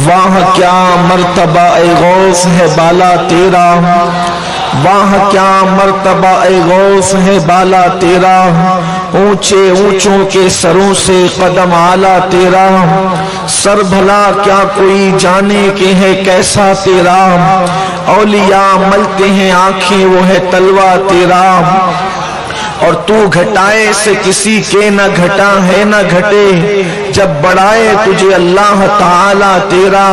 وہاں کیا مرتبہ اے غوث ہے بالا تیرا، وہاں کیا مرتبہ اے غوث ہے بالا تیرا، اونچے اونچوں کے سروں سے قدم اعلیٰ تیرا، سر بھلا کیا کوئی جانے کہ ہے کیسا تیرا، اولیاء ملتے ہیں آنکھیں وہ ہے تلوہ تیرا، اور تو گھٹائے سے کسی کے نہ گھٹا ہے نہ گھٹے، جب بڑھائے تجھے اللہ تعالی تیرا،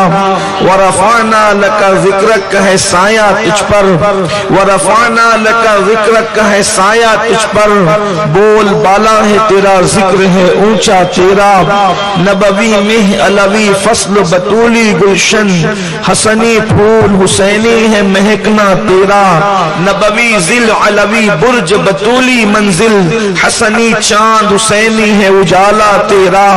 ورفعنا لک ذکرک ہے سایہ تجھ پر، ورفعنا لک ذکرک ہے سایہ تجھ پر، بول بالا ہے تیرا ذکر ہے اونچا تیرا، نبوی مہ علوی فصل بطولی گلشن، حسنی پھول حسینی ہے مہکنا تیرا، نبوی ذل علوی برج بطولی منزل، حسنی چاند حسینی ہے اجالا تیرا،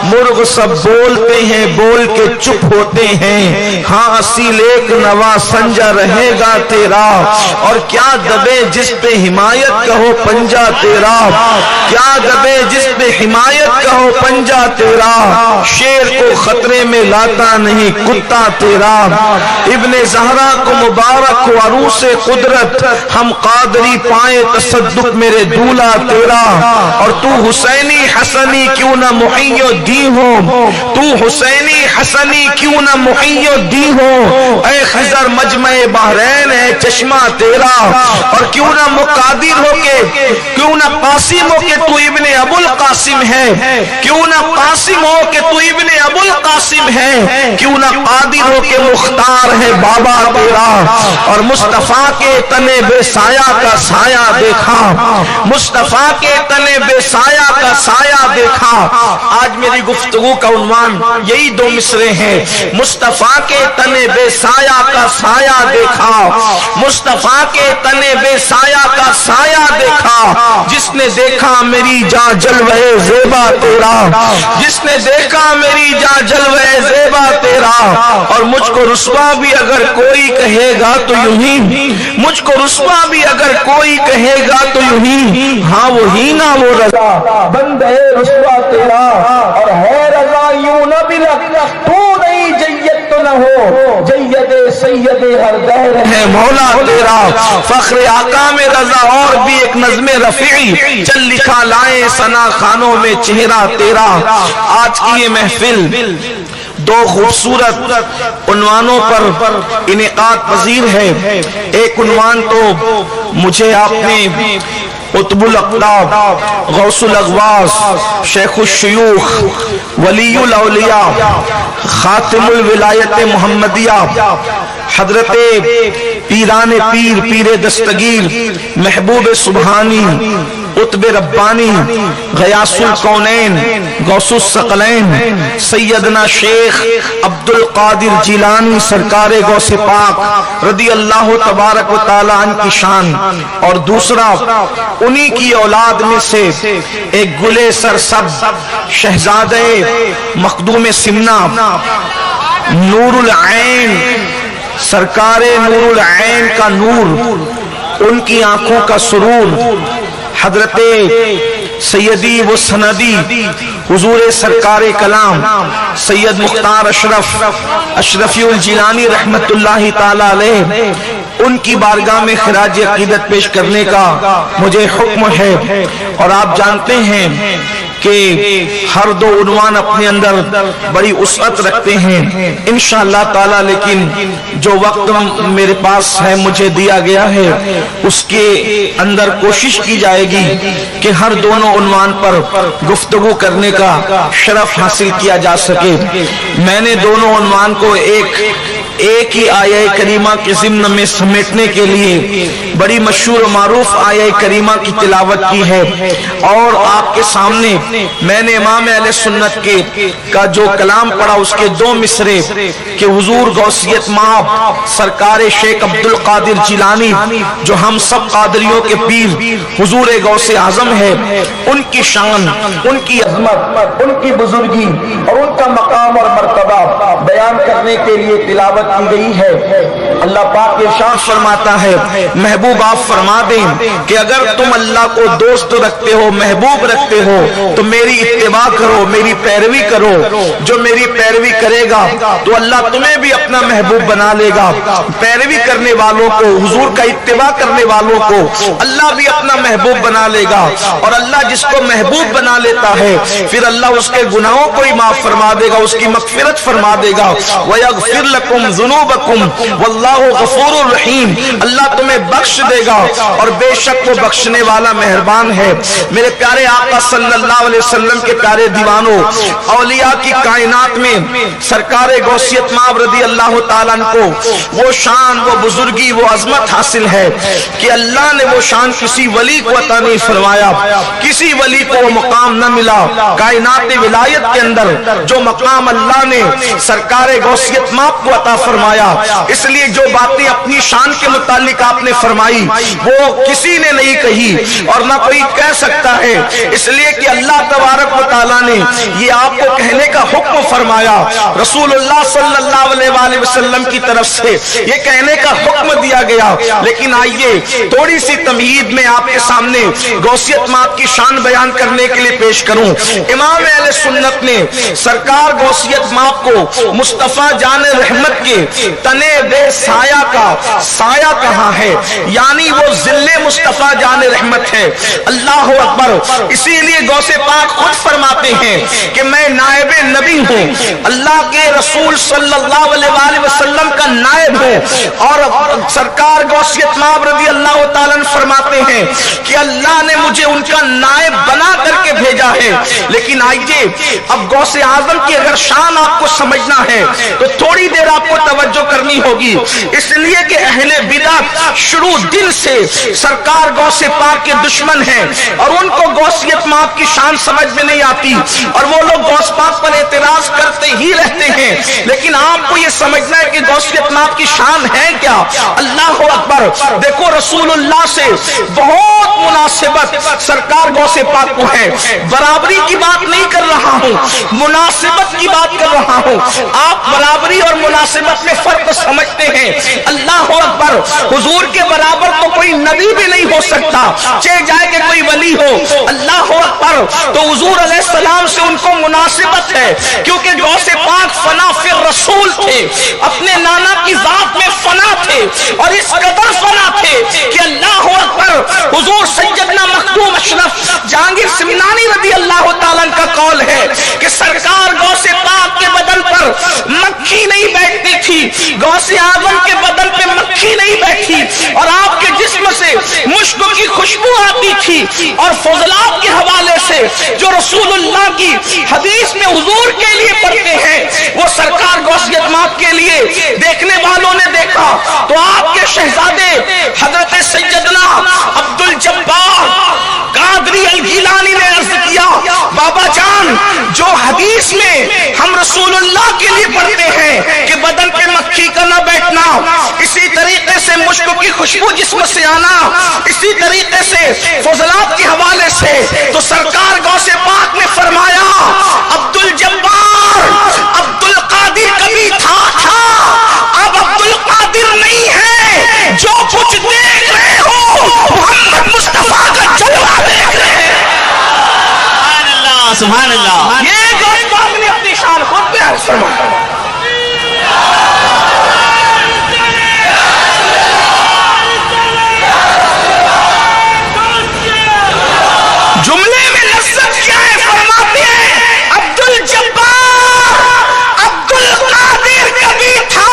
مرغ سب بولتے ہیں بول کے چپ ہوتے ہیں، ہاں اصیل ایک نوا سنجا رہے گا تیرا، اور کیا دبے جس پہ حمایت کہو پنجا تیرا، کیا دبے جس پہ حمایت کہو پنجا تیرا، شیر کو خطرے میں لاتا نہیں کتا تیرا، ابن زہرا کو مبارک ہو عروس قدرت، ہم قادری پائے تصدق میرے دولا تیرا، اور تو حسینی حسنی کیوں نہ محی الدین ہو، تو حسینی حسنی کیوں نہ محی الدین ہو، اے خضر مجمع بحرین ہے چشمہ تیرا، اور کیوں نہ مقادر ہو کے، کیوں نہ قاسم ہو کے تو ابن ابو القاسم ہے، کیوں نہ قاسم ہو کے تو ابن ابو القاسم ہے، کیوں نہ قادر ہو کے مختار ہے بابا تیرا، اور مصطفیٰ کے تنے بے سایہ کا سایہ دیکھا، مصطفیٰ کے تنے بے سایہ کا سایہ دیکھا، آج میری گفتگو کا عنوان یہی دو مصرے ہیں، مصطفیٰ کے تنے بے سایہ کا سایہ دیکھا، مصطفیٰ کے تنے بے سایہ کا سایہ دیکھا، جس نے دیکھا میری جاں جلوہ زیبا تیرا، جس نے دیکھا میری جاں جلوہ زیبا تیرا، اور مجھ کو رسوا بھی اگر کوئی کہے گا تو یوں ہی، مجھ کو رسوا بھی اگر کوئی کہے گا تو یوں ہی، ہاں وہی نہ وہ رضا بند ہے رسوا تیرا، اور ہے رضا یوں نہ بلک تو نہیں جید تو نہ ہو، جید سید ہر دہر ہے مولا تیرا، فخر آقا میں رضا اور بھی ایک نظم رفیعی چل لکھا لائے ثنا خانوں میں چہرہ تیرا۔ آج کی یہ محفل دو خوبصورت عنوانوں پر انعقاد پذیر ہے، ایک عنوان تو مجھے آپ نے قطب الاقطاب، غوث الاغواث، شیخ الشیوخ، ولی الاولیاء، خاتم الولایت محمدیہ، حضرت پیران پیر، پیر دستگیر، محبوب سبحانی، قطب ربانی، غیاث الکونین، غوث الثقلین، سیدنا شیخ عبد القادر جیلانی سرکار غوث پاک رضی اللہ تبارک و تعالی عنہ کی شان، اور دوسرا انہی کی اولاد میں سے ایک گلے سرسبز شہزادے مخدوم سمنا، نور العین، سرکار نور العین کا نور، ان کی آنکھوں کا سرور، حضرت سیدی و سندی حضور سرکار کلام سید مختار اشرفی الجیلانی رحمت اللہ تعالی علیہ، ان کی بارگاہ میں خراج عقیدت پیش کرنے کا مجھے حکم ہے، اور آپ جانتے ہیں کہ ہر دو عنوان اپنے اندر بڑی وسعت رکھتے ہیں انشاءاللہ تعالی، لیکن جو وقت میرے پاس ہے مجھے دیا گیا ہے اس کے اندر کوشش کی جائے گی کہ ہر دونوں عنوان پر گفتگو کرنے کا شرف حاصل کیا جا سکے۔ میں نے دونوں عنوان کو ایک ہی آیہ کریمہ کے ضمن میں سمیٹنے کے لیے بڑی مشہور و معروف آیہ کریمہ کی تلاوت کی ہے، اور آپ کے سامنے میں نے امام اہل سنت کا جو کلام پڑھا اس کے دو مصرے کہ حضور غوثیت مآب سرکار شیخ عبد القادر جیلانی جو ہم سب قادریوں کے پیر حضور غوث اعظم ہے، ان کی شان، ان کی عظمت، ان کی بزرگی اور ان کا مقام اور مرتبہ بیان کرنے کے لیے تلاوت کی گئی ہے۔ اللہ پاک ارشاد فرماتا ہے محبوب آپ فرما دیں کہ اگر تم اللہ کو دوست رکھتے ہو محبوب رکھتے ہو تو میری اتباع کرو میری پیروی کرو جو میری پیروی کرے گا تو اللہ تمہیں بھی اپنا محبوب بنا لے گا پیروی کرنے والوں کو حضور کا اتباع کرنے والوں کو اللہ بھی اپنا محبوب بنا لے گا اور اللہ جس کو محبوب بنا لیتا ہے پھر اللہ اس کے گناہوں کو ہی معاف فرما دے گا اس کی مغفرت فرما دے گا وَيَغْفِرْ لَكُمْ ذُنُوبَكُمْ وَاللَّهُ غَفُورٌ رَحِيمٌ اللہ تمہیں بخش دے گا اور بے شک وہ بخشنے والا مہربان ہے میرے پیارے آقا صلی اللہ علیہ وسلم کے پیارے دیوانوں اولیاء کی کائنات میں سرکار غوثیت مآب رضی اللہ تعالیٰ کو وہ شان وہ بزرگی وہ عظمت حاصل ہے کہ اللہ نے وہ شان کسی ولی کو عطا نہیں فرمایا کسی ولی کو وہ مقام نہ ملا کائنات ولایت کے اندر جو مقام اللہ نے سرکار غوثیت مآب کو عطا فرمایا اس لیے جو باتیں اپنی شان کے متعلق آپ نے فرمائی وہ کسی نے نہیں کہی اور نہ کوئی کہہ سکتا ہے اس لیے کہ اللہ تبارک و تعالیٰ نے یہ آپ کو کہنے کا حکم فرمایا رسول اللہ صلی اللہ علیہ وسلم کی طرف سے یہ کہنے کا حکم دیا گیا لیکن آئیے تھوڑی سی تمہید میں آپ کے سامنے غوثیت مآب کی شان بیان کرنے کے لیے پیش کروں امام اہل سنت نے سرکار غوثیت مآب کو مصطفیٰ جان رحمت کے تنے بے سایہ کا سایہ کہاں ہے یعنی وہ ذل مصطفیٰ جان رحمت ہے اللہ اکبر اسی لیے غوث پاک خود فرماتے ہیں کہ میں نائب نبی ہوں اللہ کے رسول صلی اللہ علیہ وسلم کا نائب ہوں اور سرکار غوثیت مآب رضی اللہ تعالیٰ فرماتے ہیں کہ اللہ نے مجھے ان کا نائب بنا کر کے بھیجا ہے لیکن آئیے اب غوث اعظم کی اگر شان آپ کو سمجھنا ہے تو تھوڑی دیر آپ کو توجہ کرنی ہوگی اس لیے کہ اہل بدعت شروع دن سے سرکار غوث پاک کے دشمن ہیں اور ان کو غوثیت مآب کی شان سمجھ میں نہیں آتی اور وہ لوگ غوث پاک پر اعتراض کرتے ہی رہتے ہیں لیکن آپ کو یہ سمجھنا ہے کہ غوثیت مآب کی شان ہے کیا اللہ اکبر دیکھو رسول اللہ سے بہت مناسبت سرکار غوث پاک کو ہے برابری کی بات نہیں کر رہا ہوں مناسبت کی بات کر رہا ہوں آپ برابری اور مناسبت میں فرق سمجھتے ہیں اللہ اکبر حضور کے برابر تو کوئی نبی بھی نہیں ہو سکتا چاہے جائے کہ کوئی ولی ہو اللہ اکبر تو حضور علیہ السلام سے ان کو مناسبت ہے کیونکہ غوث پاک فنا فی رسول تھے اپنے نانا کی ذات میں فنا تھے اور اس قدر فنا تھے کہ اللہ اکبر حضور سیدنا مخدوم اشرف جہانگیر سمنانی رضی اللہ تعالیٰ کا قول ہے کہ سرکار غوث پاک کے بدن پر مکھی نہیں بیٹھتی تھی غوث اعظم کے بدن پہ مکھی نہیں بیٹھی اور آپ کے جسم سے مشک کی خوشبو آتی تھی اور فضلات کے حوالے سے جو رسول اللہ کی حدیث میں حضور کے لیے پڑھتے ہیں وہ سرکار غوثیت مآب کے لیے دیکھنے والوں نے دیکھا تو آپ کے شہزادے حضرت سیدنا عبد الجبار قادری الگیلانی نے عرض کیا بابا جان جو حدیث میں ہم رسول اللہ کے لیے پڑھتے ہیں کہ بدن پہ مکھی کا نہ بیٹھنا اسی طریقے سے مشک کی خوشبو جسم سے آنا اسی طریقے سے فضلات کے حوالے سے تو سرکار غوث پاک نے فرمایا عبد الجبار عبد القادر کبھی تھا اب عبد القادر نہیں ہے جو کچھ دیکھ رہے ہو محمد مصطفیٰ کا جلوہ دیکھ رہے ہیں سبحان اللہ یہ غوث پاک نے اپنی شان خود بیان فرمایا جملے میں لذت کیا ہے فرماتے ہیں عبد الجبار عبد القادر کبھی تھا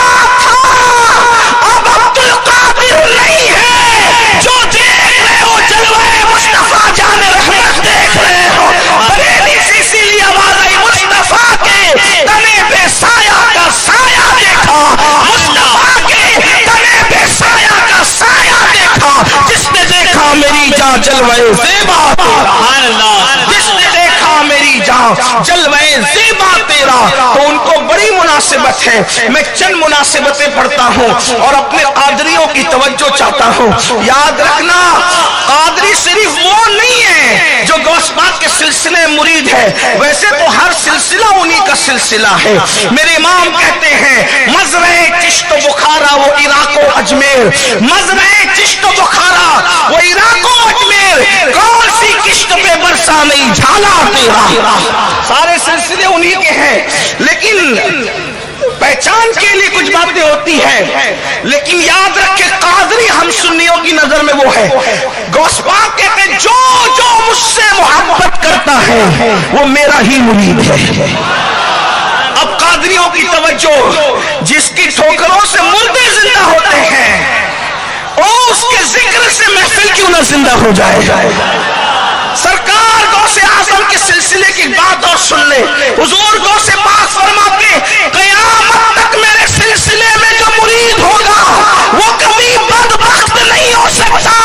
اب عبد القادر نہیں ہے جو دیکھ رہے ہو جلوہ مصطفیٰ جان رحمت دیکھ رہے ہو بریلی سے اسی لیے آواز آئی مصطفیٰ کے تنے بے سایہ کا سایہ دیکھا مصطفیٰ کے تنے بے سایہ کا سایہ دیکھا جس نے دیکھا میری جان جلوہ زیبا سبحان اللہ جس نے دیکھا میری جان جلوہ زیبا تیرا تو ان کو بڑی مناسبت ہے میں چند مناسبتیں پڑھتا ہوں اور اپنے قادریوں کی توجہ چاہتا ہوں یاد رکھنا قادری صرف وہ نہیں ہے جو غوث پاک کے سلسلے مرید ہے ویسے تو ہر سلسلہ انہی کا سلسلہ ہے میرے امام کہتے ہیں مزرعہ چشت و بخارا وہ عراق و اجمیر، مزرع چشت و بخارا وہ عراق و اجمیر، کون سی کشت پہ برسا نہیں جھالا تیرا۔ سارے سلسلے انہی کے ہیں، لیکن پہچان کے لیے کچھ باتیں ہوتی ہیں، لیکن یاد رکھے قادری ہم سنیوں کی نظر میں وہ ہے، غوث پاک کہتے ہیں جو جو مجھ سے محبت کرتا ہے وہ میرا ہی مرید ہے۔ اب قادریوں کی توجہ، جس کی ٹھوکروں سے مردے زندہ ہوتے ہیں، اور اس کے ذکر سے محفل کیوں نہ زندہ ہو جائے۔ سرکار غوث اعظم کے سلسلے کی بات اور سن لے، حضور غوث پاک فرماتے قیامت تک میرے سلسلے میں جو مرید ہوگا وہ کبھی بدبخت نہیں ہو سکتا،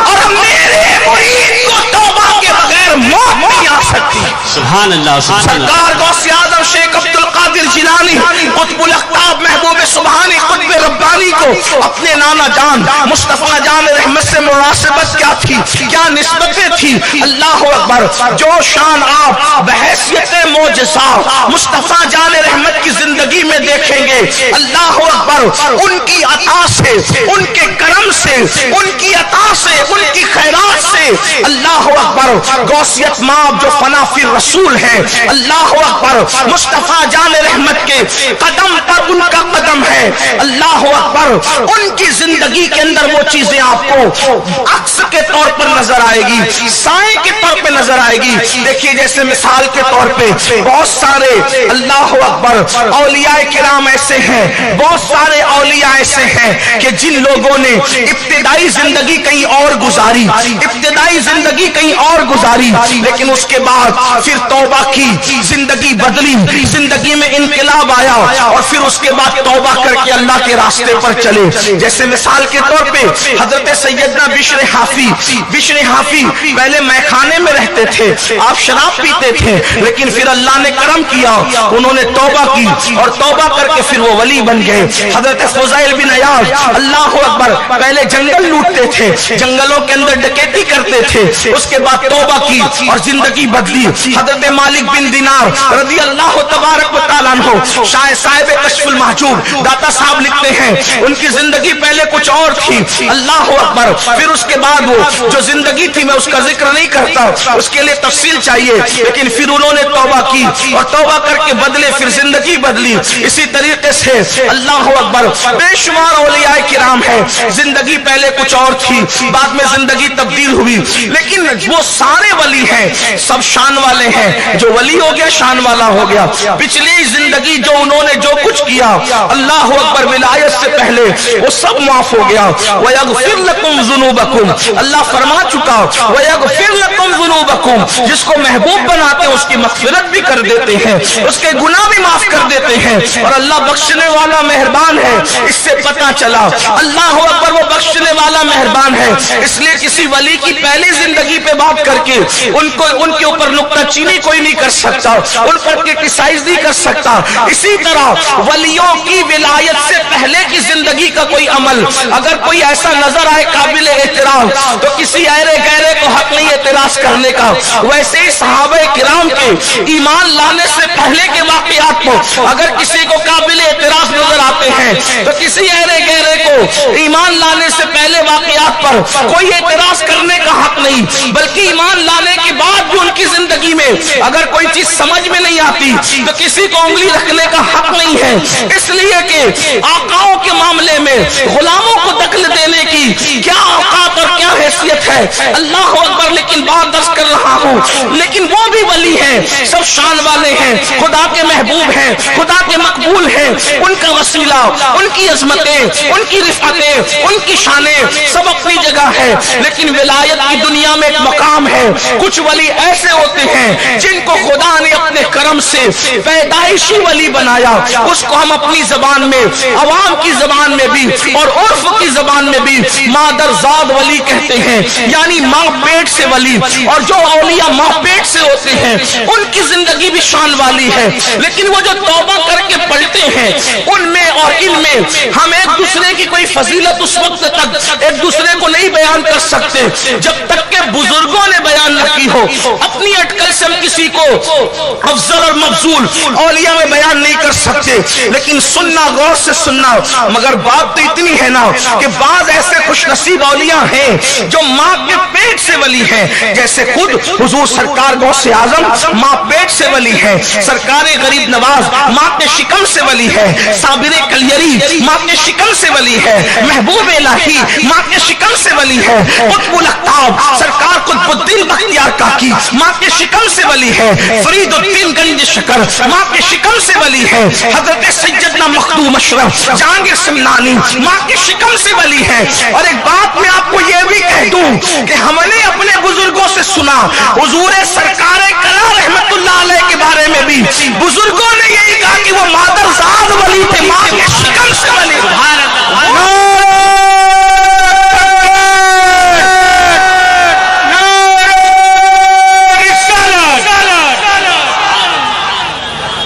اور میرے مرید کو توبہ کے بغیر موت نہیں آ سکتی۔ سبحان اللہ، سبحان اللہ۔ سرکار غوث اعظم شیخ عبد القادر جیلانی قطب الاقطاب محبوب سبحانی قطب ربانی کو اپنے نانا جان مصطفیٰ جان رحمت سے مناسبت کیا تھی، کیا نسبتیں تھی؟ اللہ اکبر، جو شان آپ بحیثیت معجزہ مصطفیٰ جان رحمت کی زندگی میں دیکھیں گے، اللہ اکبر، ان کی عطا سے، ان کے کرم سے، ان کی عطا سے، ان کی خیرات سے، اللہ اکبر، غوثیت ماب جو فنا فی رسول ہے، اللہ اکبر، مصطفیٰ جان رحمت کے قدم پر ان کا قدم ہے، اللہ اکبر، ان کی زندگی کے اندر وہ چیزیں آپ کو عکس کے طور پر نظر آئے گی، سائے کے طور پہ نظر آئے گی۔ دیکھیے جیسے مثال کے طور پہ بہت سارے اللہ اکبر اولیاء کرام ایسے ہیں، بہت سارے اولیاء ایسے ہیں کہ جن لوگوں نے ابتدائی زندگی کہیں اور گزاری، ابتدائی زندگی کہیں اور گزاری، لیکن اس کے بعد پھر توبہ کی، زندگی بدلی، زندگی میں انقلاب آیا، اور پھر اس کے بعد توبہ کر کے اللہ کے راستے پر چلے۔ جیسے مثال کے طور پہ حضرت سیدنا بشر حافی پہلے میخانے میں رہتے تھے، آپ شراب پیتے تھے، لیکن پھر اللہ نے کرم کیا، انہوں نے توبہ کی، اور توبہ کر کے پھر وہ ولی بن گئے۔ حضرت فضیل بن عیاض اللہ اکبر پہلے جنگل لوٹتے تھے، جنگلوں کے اندر ڈکیتی کرتے تھے، اس کے بعد توبہ کی اور زندگی بدلی۔ حضرت مالک بن دینار رضی اللہ تبارک و تعالیٰ عنہ صاحب کشف المحجوب داتا صاحب لکھتے ہیں ان کی زندگی پہلے کچھ اور تھی، اللہ اکبر، پھر اس کے بعد وہ جو زندگی تھی میں اس کا ذکر نہیں کرتا، اس کے لیے تفصیل چاہیے، لیکن پھر انہوں نے توبہ کی اور توبہ کر کے بدلے، پھر زندگی بدلی۔ اسی طریقے سے اللہ اکبر بے شمار اولیاء کرام ہیں، زندگی پہلے کچھ اور تھی، بعد میں زندگی تبدیل ہوئی، لیکن وہ سارے ولی ہیں، سب شان والے ہیں، جو ولی ہو گیا شان والا ہو گیا۔ پچھلی زندگی جو انہوں نے جو کچھ کیا اللہ اکبر ولایت سے پہلے وہ سب معاف ہو گیا۔ وَيَغْفِرْ لَكُمْ ذُنُوبَكُمْ، اللہ فرما چکا وَيَغْفِرْ لَكُمْ ذُنُوبَكُمْ، جس کو محبوب بناتے ہیں اس کی مغفرت بھی کر دیتے ہیں، اس کے گناہ بھی معاف کر دیتے ہیں، اور اللہ بخشنے والا مہربان ہے۔ اس سے پتہ چلا اللہ اکبر وہ بخشنے والا مہربان ہے، اس لیے کسی ولی کی پہلی زندگی پہ بات کر کے ان کے اوپر نکتہ چینی کوئی نہیں کر سکتا، ان پر کرٹیسائز نہیں کر سکتا۔ اسی طرح ولیوں کی ولایت سے پہلے کی زندگی کا کوئی عمل اگر کوئی ایسا نظر آئے قابل احترام، تو کسی ایرے گہرے کو حق نہیں اعتراض کرنے کا۔ ویسے ہی صحابہ کرام کے ایمان لانے سے پہلے کے واقعات کو اگر کسی کو قابل اعتراض نظر آتے ہیں، تو کسی ایرے گہرے کو ایمان لانے سے پہلے واقعات پر کوئی اعتراض کرنے کا حق نہیں، بلکہ ایمان لانے کے بعد بھی ان کی زندگی میں اگر کوئی چیز سمجھ میں نہیں آتی تو کسی کو انگلی رکھنے کا حق نہیں ہے، اس لیے کہ آقاؤں کے معاملے میں غلاموں کو دخل دینے کی کیا اوقات اور کیا حیثیت ہے، اللہ اکبر۔ لیکن بات درس کر رہا ہوں، لیکن وہ بھی ولی ہیں، سب شان والے ہیں، خدا کے محبوب ہیں، خدا کے مقبول ہیں، ان کا وسیلہ، ان کی عظمتیں، ان کی رفعتیں، ان کی شانیں سب اپنی جگہ ہے، لیکن ولایت کی دنیا میں ایک مقام ہے۔ کچھ ولی ایسے ہوتے ہیں جن کو خدا نے اپنے کرم سے پیدائشی ولی بنایا، اس کو ہم اپنی زبان میں، عوام کی زبان میں بھی اور عرف کی زبان میں بھی مادرزاد ولی کہتے ہیں، یعنی ماں پیٹ سے ولی۔ اور جو اولیاء ماں پیٹ سے ہوتے ہیں ان کی زندگی بھی شان والی ہے، لیکن وہ جو توبہ کر کے پلٹے ہیں ان میں اور علم میں ہم ایک دوسرے کی کوئی فضیلت اس وقت تک ایک دوسرے کو نہیں بیان کر سکتے جب تک کہ بزرگوں نے بیان نہ کی ہو. اپنی اٹکل سے ہم کسی کو افضل اور مفضول اولیاء میں بیان نہیں کر سکتے, لیکن سننا, غور سے سننا. مگر بات تو اتنی ہے نا کہ بعض ایسے خوش نصیب اولیاء ہیں جو ماں کے پیٹ سے ولی ہیں, جیسے خود حضور سرکار غوث اعظم ماں پیٹ سے ولی ہے, سرکار غریب نواز ماں کے شکم سے ولی ہے, صابر کلیری ماں کے شکم سے ولی ہے, محبوب الہی ماں کے شکم سے ولی ہے, قطب الاقطاب سرکار قطب الدین بختیار کاکی ماں کے شکم سے ولی ہے, فرید الدین گنج شکر ماں کے شکم سے ولی ہے, حضرت سیدنا مخدوم اشرف جہانگیر سمنانی ماں کے شکم سے ولی ہے. اور ایک بات میں آپ کو یہ بھی کہہ دوں کہ ہم نے اپنے بزرگوں سے سنا, حضور سرکار کلا رحمت اللہ علیہ کے بارے میں بھی بزرگوں نے یہی کہا کہ وہ مادرزاد ولی تھے, ماں کے شکم سے ولی.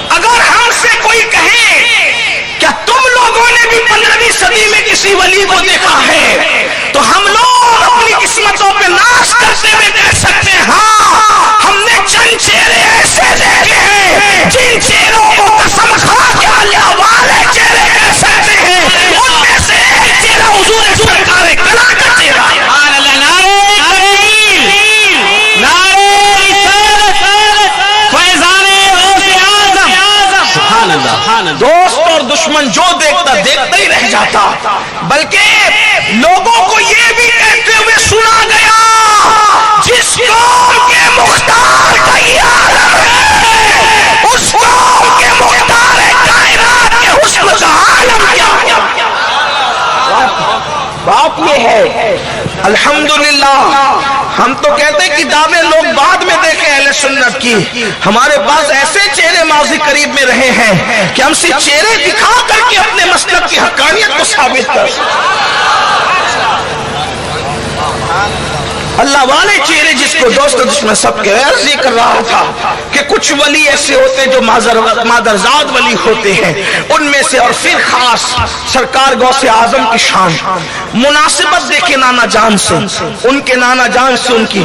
اگر ہم سے کوئی کہے کیا تم لوگوں نے بھی 15ویں صدی میں کسی ولی کو دیکھا ہے, تو ہم لوگ اپنی قسمتوں پہ ناز کرتے ہوئے کہہ سکتے ہیں ہاں ہم نے چند چہرے ایسے دیکھے ہیں جن چہروں کو قسم کھا کے اللہ والے چہرے کہہ سکتے ہیں, ان میں سے ایک چہرہ حضور سرکار کلا کا چہرہ ہے. دوست اور دشمن جو دیکھتا دیکھتا ہی رہ جاتا, بلکہ لوگوں کو یہ بھی کہتے ہوئے سنا گیا جس قوم کے مختار کا یہ عالم ہے اس قوم کے مختار کائنات کے حسن کا عالم کیا. بات یہ ہے الحمدللہ ہم تو کہتے ہیں کہ دعوے لوگ بعد میں دیکھیں اہل سنت کی, ہمارے پاس ایسے چہرے ماضی قریب میں رہے ہیں کہ ہم صرف چہرے دکھا کر کے اپنے مسلک کی حقانیت کو ثابت کر اللہ والے چہرے جس کو دوست دشمن سب کے عرض کر رہا تھا کہ کچھ ولی ایسے ہوتے جو مادرزاد ولی ہوتے ہیں, ان میں سے اور پھر خاص سرکار غوث اعظم کی شان مناسبت دیکھیں نانا جان سے, ان کے نانا جان سے ان کی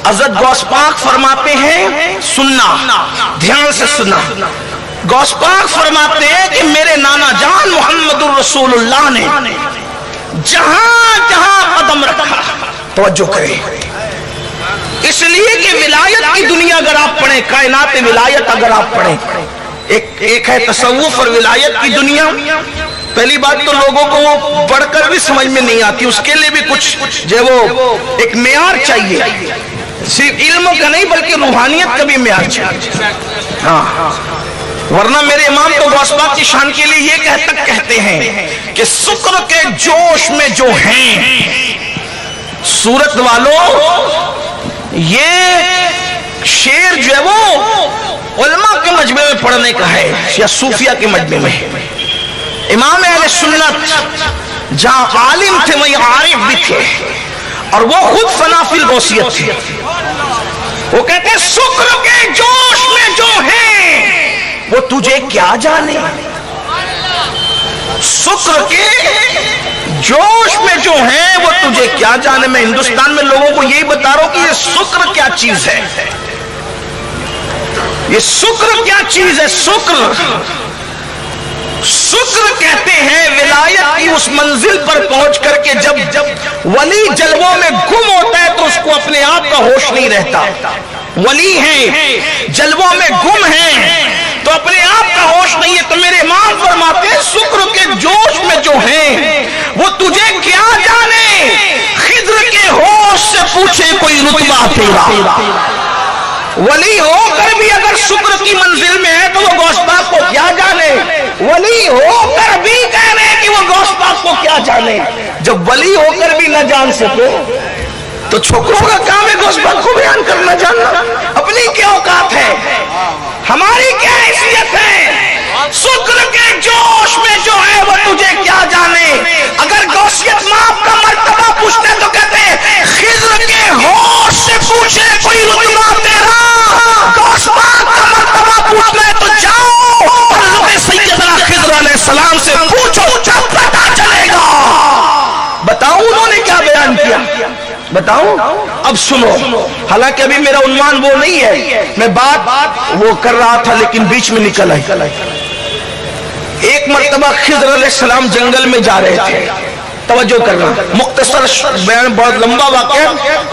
حضرت غوث پاک فرماتے ہیں, سننا دھیان سے سننا, غوث پاک فرماتے ہیں کہ میرے نانا جان محمد الرسول اللہ نے جہاں جہاں قدم رکھا, توجہ کریں, اس لیے کہ ولایت کی دنیا اگر آپ پڑھیں, کائنات ولایت اگر آپ پڑھیں, ایک ہے تصوف اور ولایت کی دنیا. پہلی بات تو لوگوں کو پڑھ کر بھی سمجھ میں نہیں آتی, اس کے لیے بھی کچھ جو وہ ایک معیار چاہیے, صرف علم کا نہیں بلکہ روحانیت کا بھی معیار چاہیے. ہاں ورنہ میرے امام تو غوث پاک کی شان کے لیے یہ کہتے ہیں کہ سکر کے جوش میں جو ہیں صورت والوں, یہ شعر جو ہے وہ علماء کے مجمع میں پڑھنے کا ہے یا صوفیہ کے مجمع میں. امام اہل سنت جہاں عالم تھے وہیں عارف بھی تھے, اور وہ خود فنا فی الغوثیت تھے. وہ کہتے ہیں سکر کے جوش میں جو ہیں وہ تجھے کیا جانے, سکر کے جوش میں جو ہیں وہ تجھے کیا جانے. میں ہندوستان میں لوگوں کو یہی بتا رہا ہوں کہ یہ سکر کیا چیز ہے, یہ سکر کیا چیز ہے. سکر کہتے ہیں ولایت کی اس منزل پر پہنچ کر کے جب ولی جلووں میں گم ہوتا ہے تو اس کو اپنے آپ کا ہوش نہیں رہتا. ولی ہیں جلووں میں گم ہیں تو اپنے آپ کا ہوش نہیں ہے. تو میرے امام فرماتے ہیں سکر کے جوش میں جو ہیں وہ تجھے کیا جانے, خضر کے ہوش سے پوچھے کوئی رتبہ تیرا. ولی ہو کر بھی اگر شکر کی منزل میں ہے تو وہ غوث پاک کو کیا جانے, ولی ہو کر بھی کہہ رہے کہ وہ غوث پاک کو کیا جانے. جب ولی ہو کر بھی نہ جان سکے تو چھوکروں کا کام ہے غوث پاک کو بیان کرنا جاننا. اپنی کیا اوقات ہے, ہماری کیا حیثیت ہے. شکر کے جوش میں جو ہے وہ تجھے کیا جانے. اگر غوثیت ماپ کا مرتبہ پوچھتے تو کہتے ہیں خضر کے ہوش سے پوچھے کوئی رتبہ تیرا. غوث پاک کا مرتبہ پوچھنا ہے تو جاؤ حضرت سیدنا خضر علیہ السلام سے بتاؤں؟ اب سنو، حالانکہ ابھی میرا عنوان وہ نہیں ہے، میں بات وہ کر رہا تھا لیکن بیچ میں نکل آئی۔ ایک مرتبہ خضر علیہ السلام جنگل میں جا رہے تھے، توجہ کرنا، مختصر بیان، بہت لمبا واقعہ،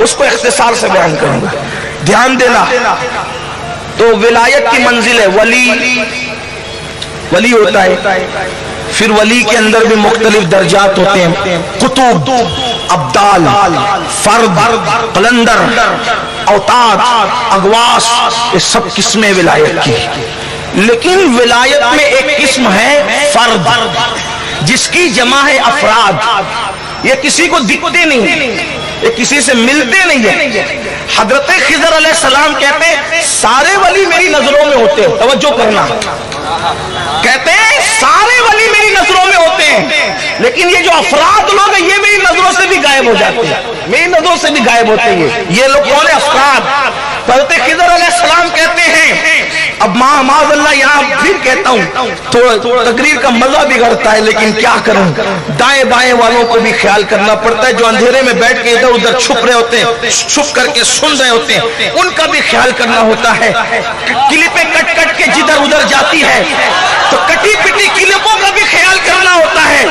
اس کو اختصار سے بیان کروں گا، دھیان دینا۔ تو ولایت کی منزل ہے، ولی ہوتا ہے، پھر ولی کے اندر بھی مختلف درجات ہوتے ہیں، قطب، ابدال، فرد، قلندر، اوتاد، اغواس، یہ سب قسمیں ولایت کی۔ لیکن ولایت میں ایک قسم ہے فرد، جس کی جمع ہے افراد، یہ کسی کو دکھتے نہیں، یہ کسی سے ملتے نہیں ہیں۔ حضرت خضر علیہ السلام کہتے ہیں سارے ولی میری نظروں میں ہوتے ہیں، توجہ کرنا، کہتے ہیں سارے ولی میری نظروں میں ہوتے ہیں، لیکن یہ جو افراد لوگ ہیں یہ میری نظروں سے بھی غائب ہو جاتے ہیں، میری نظروں سے بھی غائب ہوتے ہیں۔ یہ لوگ کون ہیں؟ افراد۔ حضرت خضر علیہ السلام کہتے ہیں، اب معاذ اللہ یہاں پھر کہتا ہوں تو تقریر کا مزہ بگڑتا ہے، لیکن کیا کروں، دائیں بائیں والوں کو بھی خیال کرنا پڑتا ہے، جو اندھیرے میں بیٹھ کے ادھر ادھر چھپ رہے ہوتے ہیں، چھپ کر کے سن رہے ہوتے ہیں، ان کا بھی خیال کرنا ہوتا ہے۔ کلپیں کٹ کٹ کے جدھر ادھر جاتی ہے تو کٹی پٹی کلپوں کا بھی خیال کرنا ہوتا ہے،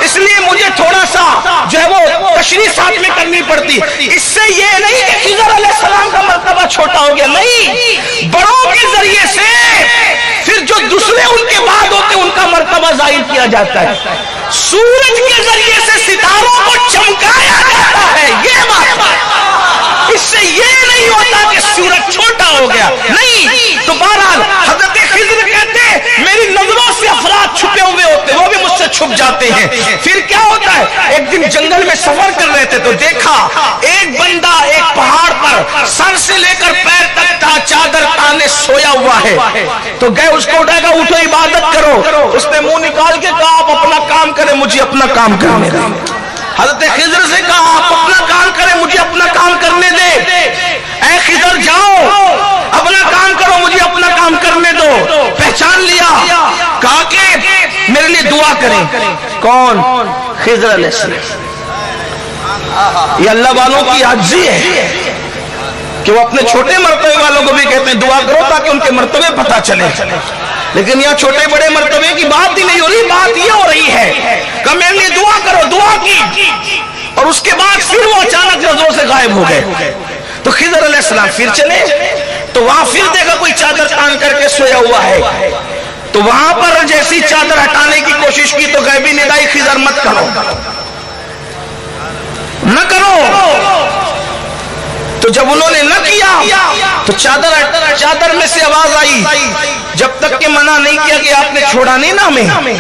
اس لیے مجھے تھوڑا سا جو ہے وہ تشریح ساتھ میں کرنی پڑتی۔ اس سے یہ نہیں کہ خضر علیہ السلام کا مرتبہ چھوٹا ہو گیا، نہیں، بڑوں کے ذریعے سے پھر جو دوسرے ان کے بعد ہوتے ہیں ان کا مرتبہ ظاہر کیا جاتا ہے۔ سورج کے ذریعے سے ستاروں کو چمکایا جاتا ہے، یہ بات، اس سے یہ نہیں ہوتا کہ سورج چھوٹا ہو گیا، نہیں۔ تو بہرحال حضرت خضر کہتے ہیں میری نظروں سے افراد چھپے ہوئے ہوتے ہیں، وہ بھی مجھ سے چھپ جاتے ہیں۔ پھر کیا ہوتا ہے، ایک دن جنگل میں سفر کر رہے تھے تو دیکھا ایک بندہ ایک پہاڑ پر سر سے لے کر پیر تک چادر تانے سویا ہوا ہے، تو گئے اس کو اٹھا کر اٹھو عبادت کرو، اس نے منہ نکال کے کہا آپ اپنا کام کریں مجھے اپنا کام کرنے دیں۔ حضرت خضر سے کہا آپ اپنا کام کریں مجھے اپنا کام کرنے دے، اے خضر جاؤ اپنا کام کرو مجھے اپنا کام کرنے دو۔ پہچان لیا، کہا کہ میرے لیے دعا کریں۔ کون؟ خضر علیہ السلام۔ یہ اللہ والوں کی عاجزی ہے کہ وہ اپنے چھوٹے مرتبے والوں کو بھی کہتے ہیں دعا کرو تاکہ ان کے مرتبے پتہ چلے، لیکن یہاں چھوٹے بڑے مرتبے کی بات ہی نہیں ہو رہی، بات یہ ہو رہی ہے کہ میرے لیے دعا کرو، دعا کی، اور اس کے بعد پھر وہ اچانک نظروں سے غائب ہو گئے۔ تو خضر علیہ السلام پھر چلے تو وہاں پھر دیکھا کوئی چادر تان کر کے سویا ہوا ہے، تو وہاں پر جیسی چادر ہٹانے کی کوشش کی تو غیبی ندائی خضر مت کرو، نہ کرو۔ تو جب انہوں نے نہ کیا تو چادر میں سے آواز آئی، جب تک کہ منع نہیں کیا کہ آپ نے چھوڑا نہیں نا ہمیں۔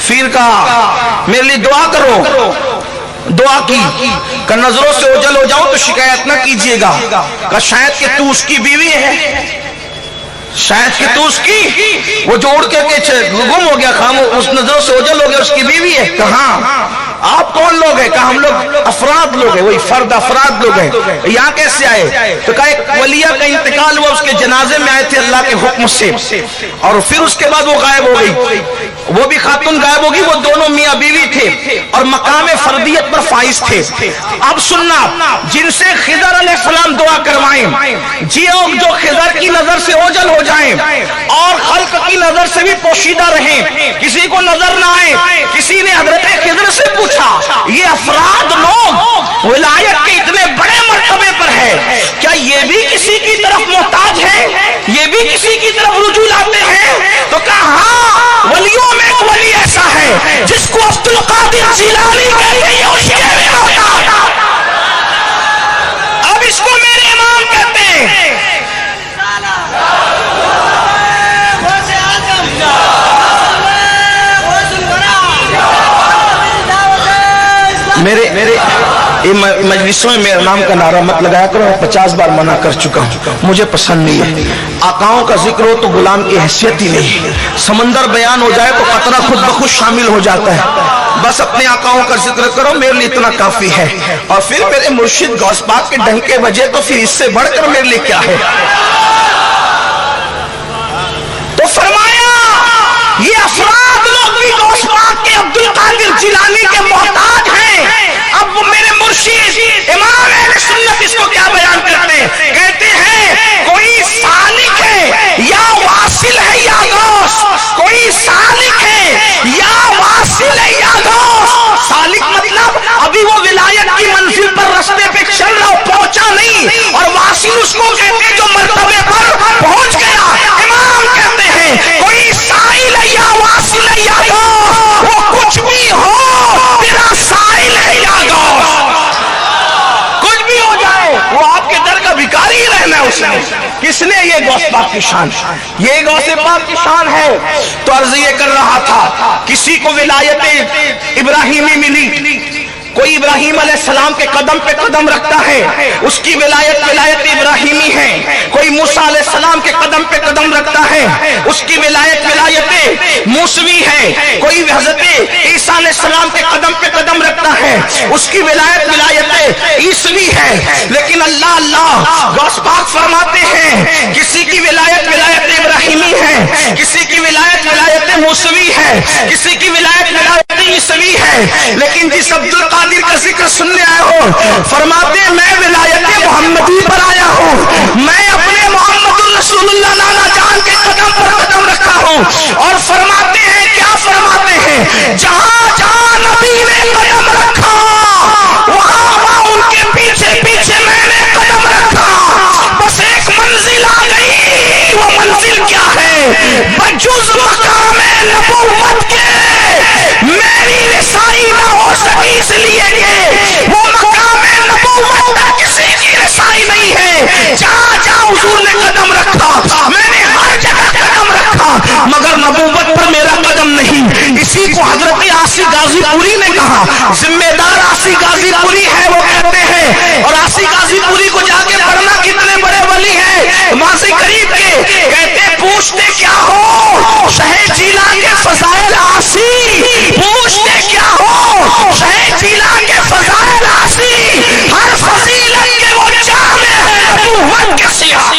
پھر کہا میرے لیے دعا کرو، دعا کی کہ نظروں سے اوجھل ہو جاؤں تو شکایت نہ کیجیے گا، کہ شاید کہ تو اس کی بیوی ہے، شاید کہ تو اس کی، وہ جو اڑ کے گم ہو گیا، خام اس نظروں سے اوجھل ہو گیا، اس کی بیوی ہے۔ کہاں آپ کون لوگ ہیں؟ کہا ہم لوگ افراد لوگ ہیں، وہی فرد افراد لوگ ہیں۔ یہاں کیسے آئے؟ تو کہا ایک ولیہ کا انتقال ہوا، اس کے جنازے میں آئے تھے اللہ کے حکم سے، اور پھر اس کے بعد وہ غائب ہو گئی، وہ بھی خاتون غائب ہوگی، وہ دونوں میاں بیوی تھے اور مقام فردیت پر فائز تھے۔ اب سننا، جن سے خضر علیہ السلام دعا کروائیں، جو خضر کی نظر سے اوجھل ہو جائیں اور خلق کی نظر سے بھی پوشیدہ رہیں، کسی کو نظر نہ آئے۔ کسی نے حضرت خضر سے پوچھا یہ افراد لوگ ولایت کے اتنے بڑے مرتبے پر ہے، کیا یہ بھی کسی کی طرف محتاج ہے، یہ بھی کسی کی طرف رجوع لاتے ہیں؟ تو کہا ہاں، ولیوں میں ایک ولی ایسا ہے جس کو عبد القادر جیلانی کہتے ہیں، اس کے بھی محتاج، اب اس کو میرے امام کہتے ہیں۔ میرے مجلسوں میں میرے نام کا نعرہ مت لگایا کرو، 50 بار منع کر چکا ہوں، مجھے پسند نہیں ہے۔ آقاؤں کا ذکر ہو تو غلام کی حیثیت ہی نہیں، سمندر بیان ہو جائے تو قطرہ خود بخود شامل ہو جاتا ہے، بس اپنے آقاؤں کا ذکر کرو، میرے لیے اتنا کافی ہے۔ اور پھر میرے مرشد غوث پاک کے ڈنکے بجے تو پھر اس سے بڑھ کر میرے لیے کیا ہے؟ تو فرمایا یہ افراد لوگ بھی غوث پاک کے عبد القادر جیلانی کے محتاج ہیں۔ اب میرے مرشد امام یہ غوث پاک کی شان، یہ غوث پاک کی شان ہے۔ تو عرض یہ کر رہا تھا، کسی کو ولایت ابراہیمی ملی، کوئی ابراہیم علیہ السلام کے قدم پہ قدم رکھتا ہے، اس کی ولایت ابراہیمی ہے۔ کوئی موسیٰ علیہ السلام کے قدم پہ قدم رکھتا ہے، اس کی ولایت موسوی ہے۔ کوئی حضرت عیسیٰ علیہ السلام کے قدم پہ قدم رکھتا ہے، اس کی ولایت عیسوی ہے۔ لیکن اللہ غوث پاک فرماتے ہیں کسی کی ولایت ابراہیمی ہے، کسی کی ولایت موسوی ہے، کسی کی ولایت عیسوی ہے۔ لیکن جس عبد القادر کا ذکر سننے آئے ہو، فرماتے ہیں میں ولایت محمدی پر آیا ہوں، میں اپنے محمد الرسول اللہ نانا جان کے قدم پر قدم رکھا ہوں۔ اور فرماتے ہیں، کیا فرماتے ہیں، جہاں جہاں نبی نے قدم رکھا وہاں ان کے پیچھے پیچھے میں نے قدم رکھا۔ بس ایک منزل آ گئی، وہ منزل کیا ہے، بجز مقام نبوت کے میری رسائی نہ ہو سکی، اس لیے کہ وہ مقام نبوت کا کسی کی رسائی نہیں ہے۔ جہاں جہاں حضور نے قدم رکھا میں نے ہر جگہ قدم رکھا، مگر نبوت پر میرا قدم نہیں۔ اسی کو حضرت عاصی غازی پوری نے کہا، ذمہ دار عاصی غازی پوری ہے، وہ کہتے ہیں، اور عاصی غازی پوری کو جا کے پڑھنا کتنے بڑے ولی ہیں ماضی قریب کے، کہتے پوچھتے کیا ہو شہ جیلان کے فضائل عاصی، پوچھتے کیا ہو شہ جیلان کے فضائل عاصی، ہر فضیلت کے وہ جامع ہے نبوت کے سیاہ۔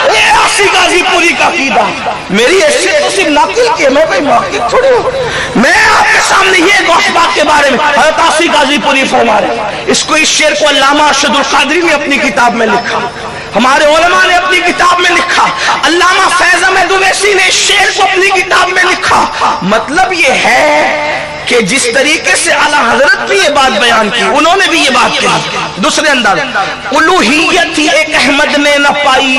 یہ عاصی غازی پوری کا عقیدہ، میری حیثیت تو صرف ناقل کی ہے، میں کوئی محقق تھوڑی ہوں۔ میں آپ کے سامنے یہ غوث پاک کے بارے میں حضرت عاصی غازی پوری فرما رہے ہیں۔ اس شعر کو علامہ ارشد القادری نے اپنی کتاب میں لکھا، ہمارے علماء نے اپنی کتاب میں لکھا، علامہ فیض احمد اویسی نے اس شعر کو اپنی کتاب میں لکھا۔ مطلب یہ ہے کہ جس طریقے سے اعلیٰ حضرت نے یہ بات بیان کی، انہوں نے بھی یہ بات کہی دوسرے انداز، الوہیت ہی ایک احمد نے نہ پائی،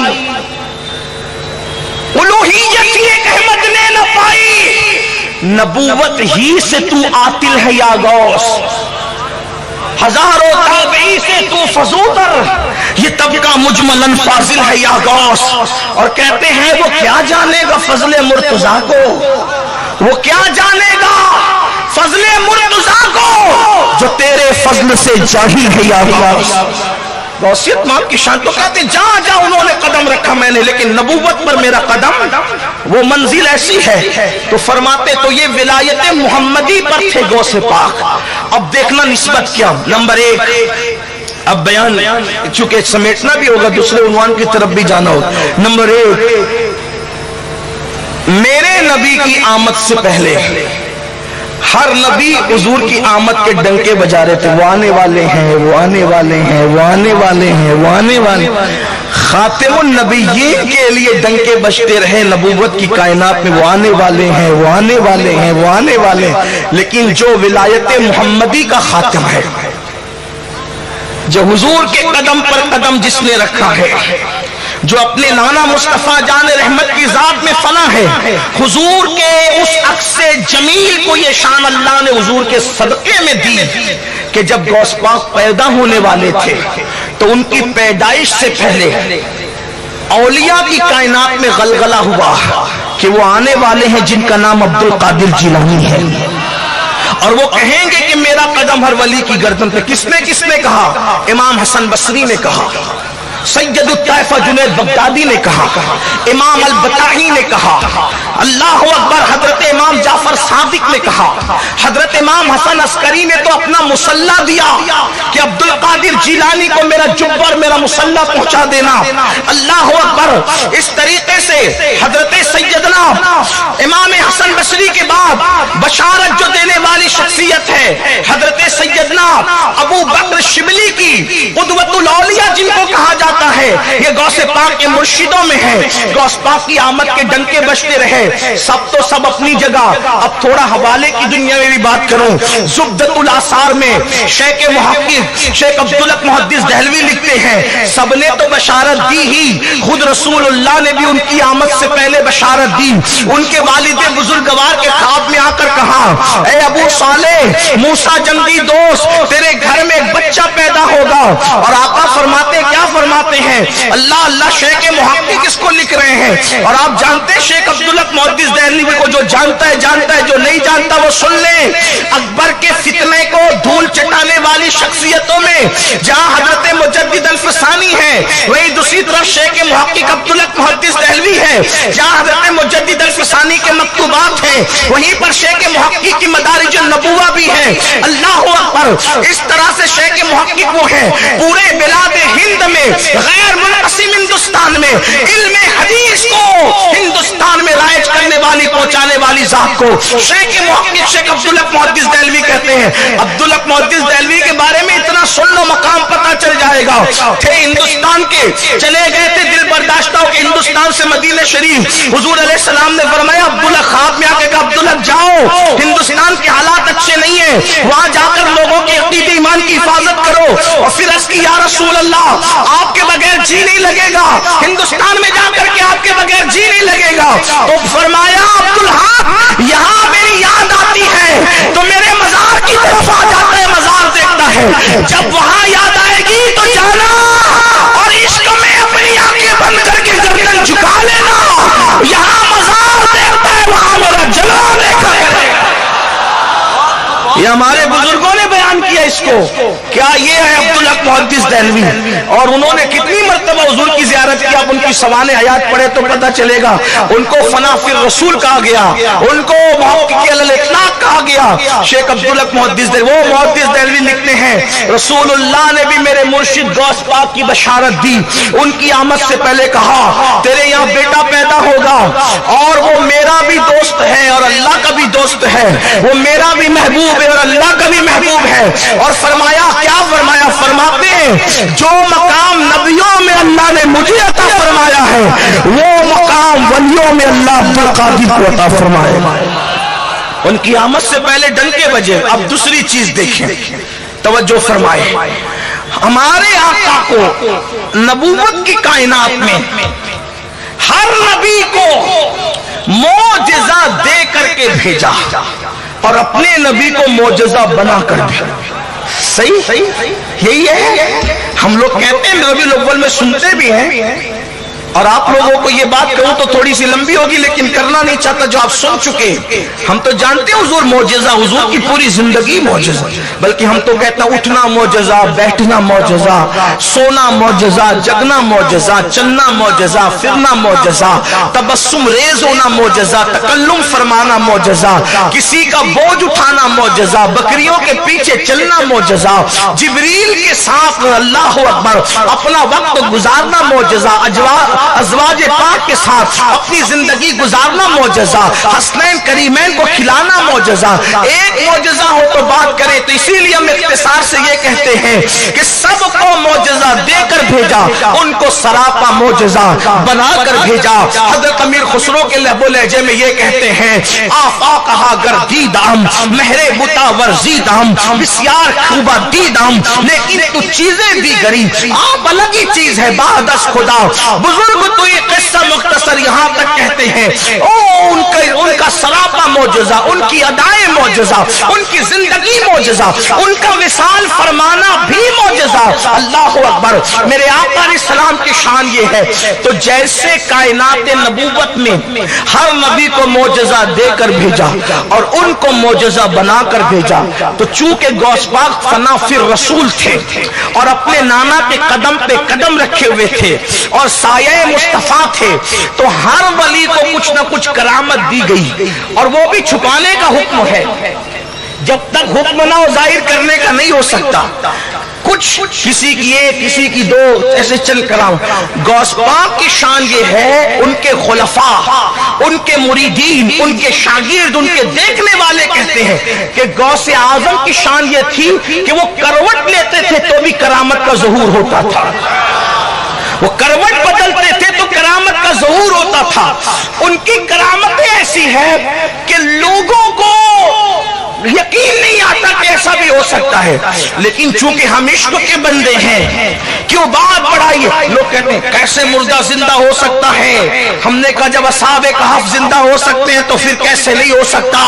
الوہیت ہی ایک احمد نے نہ پائی، نبوت ہی سے تو عاطل ہے یا غوث، ہزاروں تابعی سے تو فضوتر، یہ طبقہ مجملاً فاضل ہے یا غوث۔ اور کہتے ہیں وہ کیا جانے گا فضل مرتضیٰ کو، وہ کیا جانے گا فضل مرتضیٰ کو، جو تیرے فضل سے جاہل ہے یا غوث۔ غوثیت مام کی شان، تو کہتے ہیں جہاں جہاں انہوں نے قدم رکھا میں نے، لیکن نبوت پر میرا قدم، وہ منزل ایسی ہے۔ تو فرماتے تو یہ ولایت محمدی پر تھے غوث پاک۔ اب دیکھنا نسبت کیا، نمبر ایک، اب بیان چونکہ سمیٹنا بھی ہوگا، دوسرے عنوان کی طرف بھی جانا ہوگا۔ نمبر ایک، میرے نبی کی آمد سے پہلے ہر نبی حضور کی آمد کے ڈنکے بجا رہے تھے، وہ آنے والے ہیں، وہ آنے والے ہیں، وہ آنے والے ہیں، وہ آنے والے۔ خاتم النبیین کے لیے ڈنکے بجتے رہے نبوت کی کائنات میں، وہ آنے والے ہیں، وہ آنے والے ہیں، وہ آنے والے ہیں۔ لیکن جو ولایت محمدی کا خاتم ہے، جو حضور کے قدم پر قدم جس نے رکھا ہے، جو اپنے نانا مصطفیٰ جان رحمت کی ذات میں فنا ہے، حضور کے اس عکس جمیل کو یہ شان اللہ نے حضور کے صدقے میں دی کہ جب غوث پاک پیدا ہونے والے تھے تو ان کی پیدائش سے پہلے اولیاء کی کائنات میں غلغلہ ہوا کہ وہ آنے والے ہیں جن کا نام عبد القادر جیلانی ہے، اور وہ کہیں گے کہ میرا قدم ہر ولی کی گردن پہ۔ کس نے کہا؟ امام حسن بصری نے کہا، سید الطائفہ جنید بغدادی نے کہا، امام البطاحی نے کہا، اللہ اکبر، حضرت امام جعفر صادق نے کہا، حضرت امام حسن عسکری نے تو اپنا مسلح دیا کہ عبد القادر جیلانی کو میرا جبر میرا مسلح پہنچا دینا، اللہ اکبر۔ اس طریقے سے حضرت سیدنا امام حسن بصری کے بعد بشارت جو دینے والی شخصیت ہے حضرت سیدنا ابو بکر شبلی کی، قدوۃ الاولیاء جن کو کہا جاتا ہے، یہ غوث پاک کے مرشدوں میں ہے۔ غوث پاک کی آمد کے ڈنکے بجتے رہے، سب تو سب اپنی جگہ۔ اب تھوڑا حوالے کی دنیا میں بھی بات کروں، زبدۃ الاثار میں شیخ محقق شیخ عبدالحق محدث دہلوی لکھتے ہیں، سب نے تو بشارت دی ہی، خود رسول اللہ نے بھی ان کی آمد سے پہلے بشارت دی۔ ان کے والد بزرگوار کے خواب میں آ کر کہا اے ابو صالح موسیٰ جنگی دوست تیرے گھر میں ایک بچہ پیدا ہوگا. اور آقا فرماتے کیا فرماتے ہیں؟ اللہ اللہ شیخ محقق اس کو لکھ رہے ہیں. اور آپ جانتے ہیں شیخ عبدالحق محدث دہلوی کو جو جانتا ہے جانتا ہے, جو نہیں جانتا وہ سن لے. اکبر کے فتنے کو دھول چٹانے والی شخصیتوں میں جہاں حضرت مجدد الفسانی ہے, وہی دوسری طرف شیخ محقق عبدالحق محدث دہلوی ہے. جہاں حضرت مجدد الفسانی کے مکتوبات ہیں, وہیں پر شیخ محقق کی مدارج النبوہ بھی ہے. اللہ اکبر. اس طرح سے شیخ محقق وہ ہے پورے بلاد ہند میں, غیر منقسم ہندوستان میں علم حدیث کو ہندوستان میں رائج کرنے والی پہنچانے والی ذات کو شیخ محقق شیخ عبدالحق محدث دہلوی کہتے ہیں. عبدالحق محدث دہلوی کے بارے میں اتنا سن لو مقام پتہ چل جائے گا. تھے ہندوستان کے, چلے گئے تھے دل برداشتہ ہو کے ہندوستان سے مدینہ شریف. حضور علیہ السلام نے فرمایا عبدالحق خواب میں آ کے کہا عبدالحق جاؤ, ہندوستان کے حالات اچھے نہیں ہیں, وہاں جا کر لوگوں کے عقیدے ایمان کی حفاظت کرو. اور پھر عرض کی یا رسول اللہ آپ کے بغیر جی نہیں لگے گا, ہندوستان میں جا کر کے آپ کے بغیر جی نہیں لگے گا. تو فرمایا عبدالحق یہاں میری یاد آتی ہے تو میرے مزار کی طرف آ جاتا ہے, مزار دیکھتا ہے. جب وہاں یاد آئے گی تو جانا اور عشق میں اپنی آنکھیں بند کر کے گردن جھکا لینا. یہاں مزار دیکھتا ہے وہاں میرا جلال دیکھا کرے. یہ ہمارے بزرگوں نے بیان کیا اس کو. کیا یہ ہے عبدالحق محدث دہلوی, اور انہوں نے کتنی مرتبہ حضور کی زیارت کی. آپ ان کی سوانح حیات پڑھے تو پتہ چلے گا. ان کو فنا فی الرسول کہا گیا, ان کو محقق علی الاطلاق کہا گیا. شیخ عبدالحق محدث دہلوی, وہ محدث دہلوی لکھتے ہیں رسول اللہ نے بھی میرے مرشد غوث پاک کی بشارت دی. ان کی آمد سے پہلے کہا تیرے یہاں بیٹا پیدا ہوگا اور وہ میرا بھی دوست ہے اور اللہ کا بھی دوست ہے, وہ میرا بھی محبوب ہے اور اللہ کا بھی محبوب ہے. اور فرمایا کیا فرمایا؟ فرماتے ہیں جو مقام نبیوں میں اللہ نے مجھے عطا فرمایا ہے وہ مقام ولیوں میں اللہ عبدالقادر کو عطا فرمائے. ان کی آمد سے پہلے ڈنکے بجے. اب دوسری چیز دیکھیں, توجہ فرمائے. ہمارے آقا کو نبوت کی کائنات میں ہر نبی کو معجزہ دے کر کے بھیجا اور اپنے نبی کو معجزہ بنا کر بھی. صحیح یہی ہے. ہم لوگ کہتے ہیں ربیع الاول میں سنتے بھی ہیں, اور آپ لوگوں کو یہ بات کہوں تو تھوڑی سی لمبی ہوگی لیکن کرنا نہیں چاہتا جو آپ سن چکے. ہم تو جانتے ہیں حضور معجزہ, حضور کی پوری زندگی معجزہ, بلکہ ہم تو کہتے ہیں اٹھنا معجزہ, بیٹھنا معجزہ, سونا معجزہ, جگنا معجزہ, چلنا معجزہ, پھرنا معجزہ, تبسم ریز ہونا معجزہ, تکلم فرمانا معجزہ, کسی کا بوجھ اٹھانا معجزہ, بکریوں کے پیچھے چلنا معجزہ, جبریل کے ساتھ اللہ اکبر اپنا وقت گزارنا معجزہ, ازواج پاک کے ساتھ اپنی زندگی گزارنا معجزہ, حسنین کریمین کو کھلانا معجزہ. ایک معجزہ ہو تو بات کریں, تو اسی لیے ہم اختصار سے یہ کہتے ہیں کہ سب کو معجزہ دے کر بھیجا, ان کو سراپا معجزہ بنا کر بھیجا. حضرت امیر خسرو کے لہب و لہجے میں یہ کہتے ہیں آفاقہا گردیدام مہر بتاور زیدام بسیار خوبہ دیدام لیکن تو چیزیں دی گری آپ الگ ہی چیز ہے بادش خدا. بزرگ تو یہ قصہ مختصر یہاں تک کہتے ہیں ان کا سراپا معجزہ, ان کی ادائیں معجزہ, ان کی زندگی معجزہ, ان کا وصال فرمانا بھی معجزہ. اللہ اکبر. میرے آقا علیہ السلام کی شان یہ ہے. تو جیسے کائنات نبوت میں ہر نبی کو معجزہ دے کر بھیجا اور ان کو معجزہ بنا کر بھیجا, تو چونکہ غوث پاک فنا فی الرسول تھے اور اپنے نانا کے قدم پہ قدم رکھے ہوئے تھے اور سایہ مصطفیٰ تھے, تو ہر ولی کو کچھ نہ کچھ کرامت دی گئی, اور وہ بھی چھپانے کا حکم ہے. جب تک حکم نہ ہو ظاہر کرنے کا نہیں ہو سکتا. کچھ کسی کی ایک کسی کی دو ایسے چل کر آؤں. غوث پاک کی شان یہ ہے, ان کے خلفاء, ان کے مریدین, ان کے شاگرد, ان کے دیکھنے والے کہتے ہیں کہ غوث اعظم کی شان یہ تھی کہ وہ کروٹ لیتے تھے تو بھی کرامت کا ظہور ہوتا تھا. وہ کروٹ بدلتے تھے تو کرامت کا ظہور ہوتا تھا. ان کی کرامتیں ایسی ہیں کہ لوگوں کو یقین نہیں آتا کہ ایسا بھی ہو سکتا ہے، لیکن چونکہ ہم عشق کے بندے ہیں کیوں بات بڑھائیے. لوگ کہتے ہیں کیسے مردہ زندہ ہو سکتا ہے؟ ہم نے کہا جب اصحاب کہف زندہ ہو سکتے ہیں تو پھر کیسے نہیں ہو سکتا؟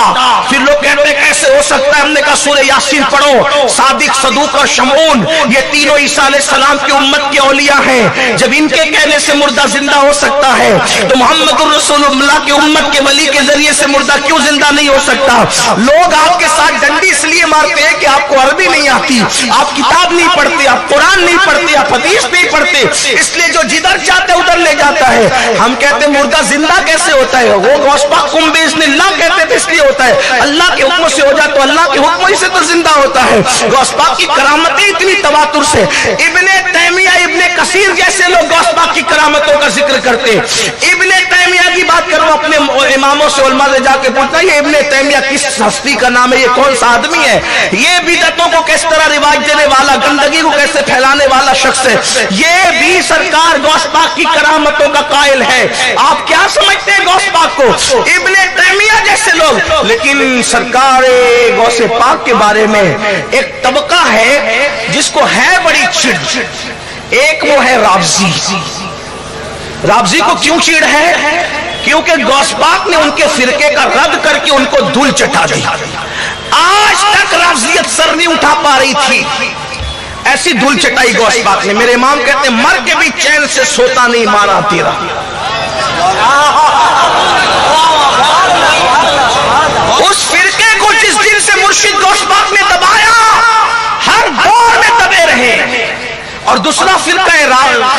پھر لوگ کہتے ہیں کیسے ہو سکتا ہے؟ ہم نے کہا سورہ یاسین پڑھو. صادق، صدوق اور شمعون یہ تینوں عیسیٰ علیہ السلام کی امت کے اولیاء ہیں. جب ان کے کہنے سے مردہ زندہ ہو سکتا ہے تو محمد الرسول اللہ کی امت کے ولی کے ذریعے سے مردہ کیوں زندہ نہیں ہو سکتا؟ لوگ آپ کے ساتھ ڈنڈی اس لیے مارتے ہیں کہ آپ کو عربی نہیں آتی، آپ کتاب نہیں پڑھتے، آپ قرآن نہیں پڑھتے، آپ حدیث نہیں پڑھتے، اس لیے جو جدھر چاہتے ادھر لے جاتا ہے. ہم کہتے ہیں مردہ زندہ کیسے ہوتا ہے؟ وہ غوث پاک قم باذن اللہ کہتے تھے اس لیے ہوتا ہے. اللہ کے حکم سے ہو جائے تو اللہ کے حکم ہی سے تو زندہ ہوتا ہے. غوث پاک کی کرامتیں اتنی تواتر سے، ابن تیمیہ، ابن کثیر جیسے لوگ غوث پاک کی کرامتوں کا ذکر کرتے. ابن تیمیہ کی بات کرو اپنے اماموں سے، علماء سے جا کے پوچھنا یہ ابن تیمیہ کس ہستی کا نام ہے، یہ کون سا آدمی ہے، یہ بدعتوں کو کس طرح رواج دینے والا، گندگی کو کیسے پھیلانے والا شخص ہے. یہ بھی سرکار غوث پاک کی کرامتوں کا قائل ہے. آپ کیا سمجھتے ہیں غوث پاک کو؟ ابن تیمیہ جیسے لوگ. لیکن سرکار غوث پاک کے بارے میں ایک طبقہ ہے جس کو ہے بڑی چڑ. ایک وہ ہے رافضی. رافضی کو کیوں چڑ ہے؟ کیونکہ غوث پاک نے ان کے فرقے کا رد کر کے ان کو دھول چٹا دی. آج تک رافضیت سر نہیں اٹھا پا رہی تھی، ایسی دھول چٹائی غوث پاک نے. میرے امام کہتے ہیں مر کے بھی چین سے سوتا نہیں مارا تیرا. اس فرقے کو جس دن سے مرشد غوث پاک نے دبایا ہر دور میں دبے رہے. اور دوسرا فرقہ ہے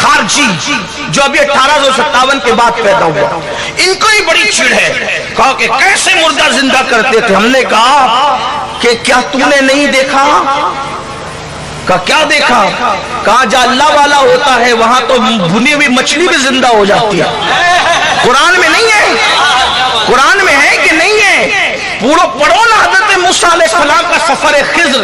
خارجی جو ابھی 1857 کے بعد پیدا ہوا. ان کو ہی بڑی چڑ ہے. کہا کہ کیسے مردہ زندہ کرتے تھے. ہم نے کہا کہ کیا تم نے نہیں دیکھا؟ کہا کیا دیکھا؟ کہا جہاں اللہ والا ہوتا ہے وہاں تو بھنی ہوئی مچھلی بھی زندہ ہو جاتی ہے. قرآن میں نہیں ہے؟ قرآن میں ہے کہ نہیں ہے؟ پڑھو نا حضرت موسیٰ علیہ السلام کا سفر خضر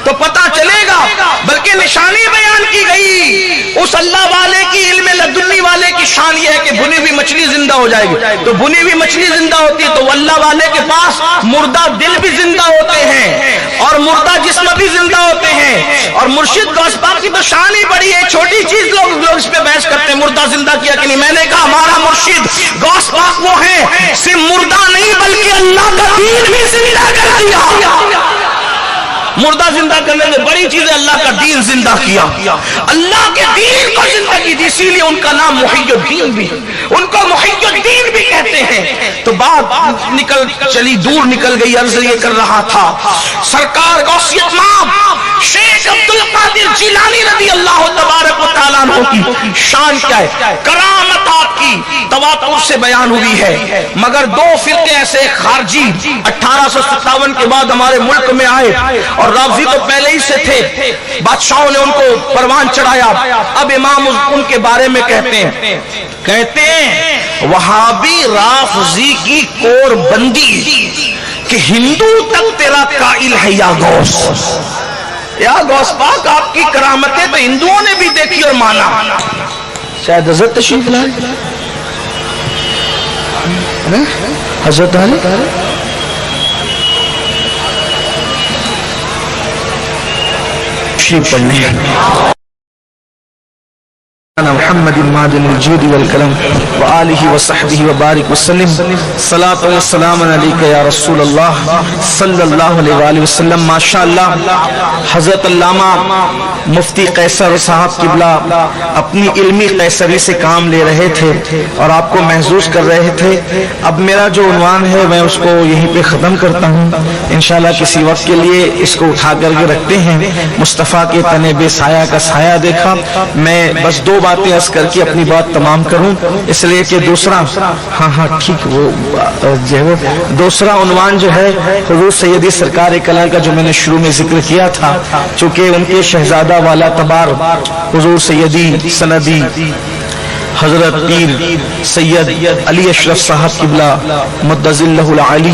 تو پتا چلے گا. بلکہ نشانی بیان کی گئی اس اللہ والے کی، علم لدنی والے کی شان یہ ہے کہ بھنی ہوئی مچھلی زندہ ہو جائے گی. تو بھنی ہوئی مچھلی زندہ ہوتی ہے تو اللہ والے کے پاس مردہ دل بھی زندہ ہوتے ہیں اور مردہ جسم بھی زندہ ہوتے ہیں. اور مرشد غوث پاک کی تو شان ہی بڑی ہے. چھوٹی چیز لوگ اس پہ بحث کرتے ہیں مردہ زندہ کیا کہ نہیں. میں نے کہا ہمارا مرشد غوث پاک وہ ہے صرف مردہ نہیں بلکہ اللہ کا دین بھی زندہ کر دیا. مردہ زندہ کرنے میں بڑی چیز ہے، اللہ کا دین زندہ کیا، اللہ کے دین کو زندگی دی. اسی لیے ان کا نام محی الدین بھی، ان کو محی الدین بھی کہتے ہیں. تو بات نکل چلی، دور نکل گئی. عرض یہ کر رہا تھا سرکار غوثیت ماب شیخ عبد القادر جیلانی رضی اللہ تبارک و تعالیٰ عنہ کی شان کیا ہے، کرامت آپ کی تواتر سے بیان ہوئی ہے. مگر دو فرقے ایسے خارجی 1857 کے بعد ہمارے ملک میں آئے اور رافضی تو پہلے ہی سے تھے، بادشاہوں نے ان کو پروان چڑھایا. اب امام ان کے بارے میں کہتے ہیں وہابی رافضی کی کور بندی کہ ہندو تک تیرا قائل ہے یا غوث. یا غوث پاک آپ کی کرامتیں تو ہندوؤں نے بھی دیکھی اور مانا. شاید حضرت تشریف لائے حضرت علی تشریف پڑھنے. محمد معدن الجود والکرم وآلہ وصحبہ وبارک وسلم. صلاۃ و سلام علیک یا رسول اللہ صلی اللہ علیہ وآلہ وسلم. ماشاءاللہ حضرت علامہ مفتی قیصر صاحب قبلہ اپنی علمی قیصری سے کام لے رہے تھے اور آپ کو محظوظ کر رہے تھے. اب میرا جو عنوان ہے میں اس کو یہیں پہ ختم کرتا ہوں. انشاءاللہ کسی وقت کے لیے اس کو اٹھا کر کے رکھتے ہیں. مصطفیٰ کے تنے بے سایہ کا سایہ دیکھا. میں بس دو باتیں عرض کر کے اپنی بات تمام کروں، اس لیے کہ دوسرا ٹھیک وہ جو ہے دوسرا عنوان جو ہے حضور سیدی سرکار کلام کا جو میں نے شروع میں ذکر کیا تھا، چونکہ ان کے شہزادہ والا تبار حضور سیدی سندی حضرت پیر سید علی اشرف صاحب قبلہ مدظلہ العالی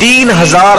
3000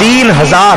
3000।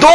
2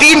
3